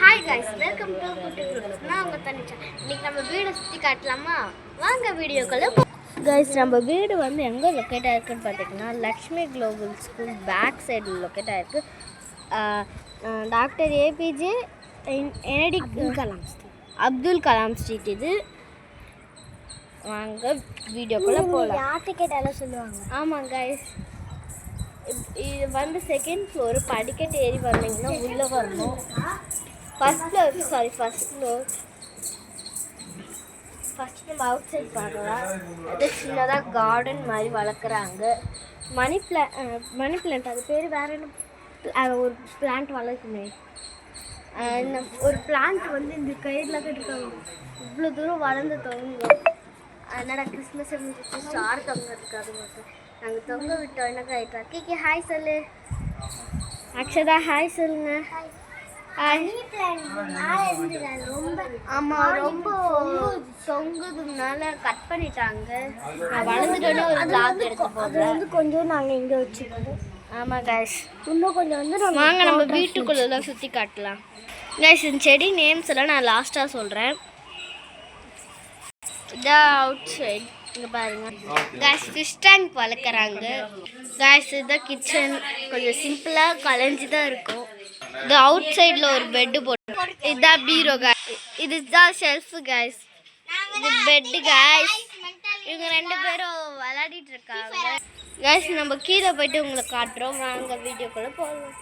Hi guys, welcome to குட்டி fruits. நான் உங்கள் தனிச்சா. இன்றைக்கி நம்ம வீடை சுற்றி காட்டலாமா? வாங்க வீடியோக்குள்ள. கைஸ், நம்ம வீடு வந்து எங்கே லொக்கேட் ஆகிருக்குன்னு பார்த்தீங்கன்னா லக்ஷ்மி குளோபல் ஸ்கூல் பேக் சைடில் லொக்கேட் ஆகிருக்கு. டாக்டர் ஏபிஜே அப்துல் கலாம் ஸ்ட்ரீட் இது. வாங்க வீடியோக்குள்ளே போகலாம். யார் டிக்கெட் சொல்லுவாங்க. ஆமாம் கைஸ், இது வந்து செகண்ட் ஃப்ளோர். படிக்கட்டு ஏறி வந்தீங்கன்னா உள்ளே வரணும். ஃபர்ஸ்ட் ஃப்ளோர் ஃபஸ்ட் நம்ம அவுட் சைட் பார்க்கலாம். அது சின்னதாக கார்டன் மாதிரி வளர்க்குறாங்க. மணி பிளான்ட் அது பேர் வேறு என்ன, ஒரு பிளான்ட் வளர்க்குமே. ஒரு பிளான்ட் வந்து இந்த கயிறில் கட்டிருக்காங்க. இவ்வளோ தூரம் வளர்ந்து தொங்கும். என்னடா கிறிஸ்மஸ் ஸ்டார் தொங்க இருக்காது மட்டும் நாங்கள் தொங்க விட்டோம். என்ன ஆகிட்டா கேக்கி ஹாய் சொல்லு. அக்ஷதா ஹாய் சொல்லுங்க. ஆமாம், ரொம்ப தொங்குதுனால கட் பண்ணிட்டாங்க. நான் வளர்ந்துட்டோன்னே ஒரு பிளாக் எடுத்து போகிறேன். வந்து கொஞ்சம் நாங்கள் இங்கே வச்சுருக்கோம். ஆமாம் கைஸ், இன்னும் கொஞ்சம் வந்து வாங்க நம்ம வீட்டுக்குள்ளெல்லாம் சுற்றி காட்டலாம். கைஸ், இந்த செடி நேம்ஸ் எல்லாம் நான் லாஸ்ட்டாக சொல்கிறேன். இதான் அவுட் சைட். இங்கே பாருங்க கைஸ், ஃபிஷ் டேங்க் வளர்க்குறாங்க. கைஸ், இதுதான் கிச்சன். கொஞ்சம் சிம்பிளாக கலைஞ்சி தான் இருக்கும். இது அவுட் சைடில் ஒரு பெட்டு போட்டு, இதுதான் பீரோ கைஸ். இதுதான் ஷெல்ஃபு கைஸ். இது பெட்டு கைஸ். இவங்க ரெண்டு பேரும் விளையாடிட்டு இருக்காங்க கைஸ். நம்ம கீழே போயிட்டு உங்களை காட்டுறோம். வாங்க வீடியோக்குள்ளே போகலாம்.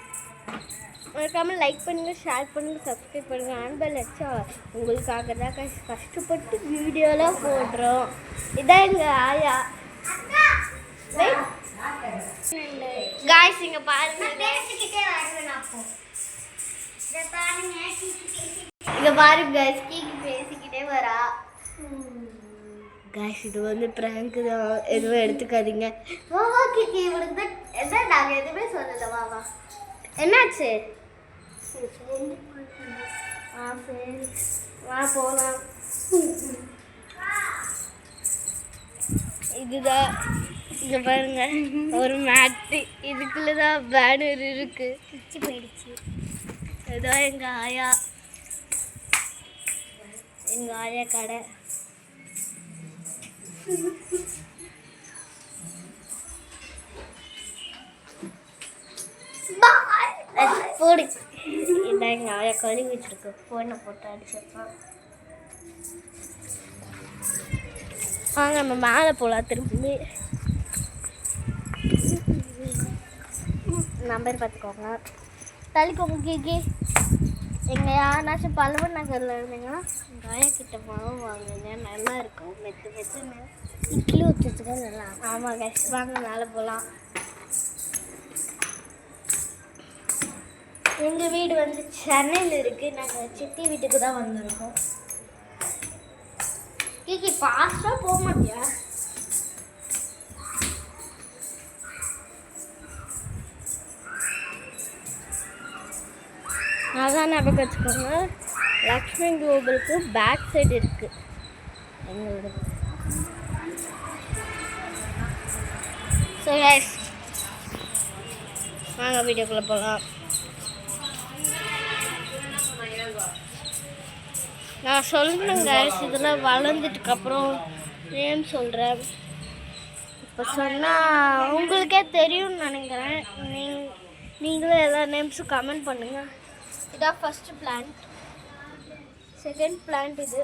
மறக்காமல் லைக் பண்ணுங்கள், ஷேர் பண்ணுங்கள், சப்ஸ்கிரைப் பண்ணுங்கள். ஆன்பெல் வச்சா உங்களுக்காக தான் கஷ்டப்பட்டு வீடியோலாம் போடுறோம். இதான் எங்கள் ஆயா காய்ஸ். இங்கே பாருங்க, இங்கே பாருங்க காய்ஸ், கீக்கி பேசிக்கிட்டே வரா காய்ஸ். இது வந்து ப்ராங்க் தான், எதுவும் எடுத்துக்காதீங்க. வாவா கீக்கி, இவனுக்கு தான் என்ன நாங்கள் எதுவுமே சொல்லலை. வாவா என்னாச்சு? சரி வா போகலாம். இதுதான் இங்கே பாருங்க, ஒரு மேட்டு. இதுக்குள்ளே தான் பேனர் இருக்கு. பிச்சு போயிடுச்சு. இதுதான் எங்கள் ஆயா கடை. போடு. இதான் எங்கள் ஆயா கழுவி வச்சிருக்கு. ஃபோனை போட்டு அடிச்சிருக்கோம். வாங்க நம்ம மேலே போகலாம். திரும்பி நம்பர் பார்த்துக்கோங்க. தள்ளிக்கோங்க கேக்கி. எங்கள் யாருனாச்சும் பல்லவன் நகரில் இருந்தீங்கன்னா எங்கள் ஆயா கிட்ட பழம் வாங்குங்க, நல்லா இருக்கும். மெத்துன்னு இட்லி ஊற்றிச்சுக்கோ நல்லா. ஆமாம் கைஸ், வாங்க மேலே போகலாம். எங்கள் வீடு வந்து சென்னையில் இருக்குது. நாங்கள் சித்தி வீட்டுக்கு தான் வந்திருக்கோம். கீக்கி ஃபாஸ்ட்டாக போக மாட்டியா? அதான் ஞாபகம் வச்சுக்கோங்க, லக்ஷ்மி குளோபலுக்கு பேக் சைடு இருக்குது எங்களோட. ஸோ கைஸ், வாங்க வீடியோக்குள்ளே போகலாம். நான் சொல்கிறேன் கைஸ், இதெல்லாம் வளர்ந்துட்டுக்கப்புறம் நேம் சொல்கிறேன். இப்போ சொன்னால் உங்களுக்கே தெரியும்னு நினைக்கிறேன். நீங்களும் எல்லா நேம்ஸும் கமெண்ட் பண்ணுங்கள். இதான் ஃபஸ்ட்டு பிளான்ட், செகண்ட் பிளான்ட், இது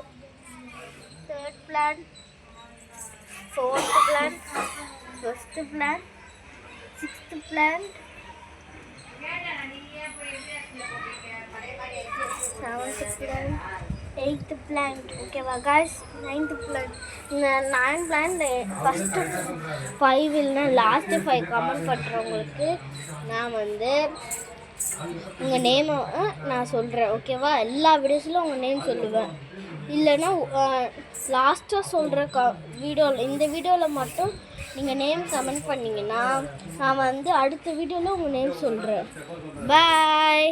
third plant, fourth plant, fifth plant, sixth plant, seventh plant, eighth plant. ஓகேவா காய்ஸ்? Ninth plant. இந்த 9 பிளான்ட் ஃபஸ்ட்டு 5 இல்லைன்னா லாஸ்ட்டு 5 கமெண்ட் பண்ணுறவங்களுக்கு நான் வந்து உங்கள் நேமை நான் சொல்கிறேன். ஓகேவா? எல்லா வீடியோஸிலும் உங்கள் நேம் சொல்லுவேன். இல்லைன்னா லாஸ்ட்டாக சொல்கிற வீடியோவில், இந்த வீடியோவில் மட்டும் நீங்கள் நேம் கமெண்ட் பண்ணிங்கன்னா நான் வந்து அடுத்த வீடியோவில் உங்கள் நேம் சொல்கிறேன். பாய்.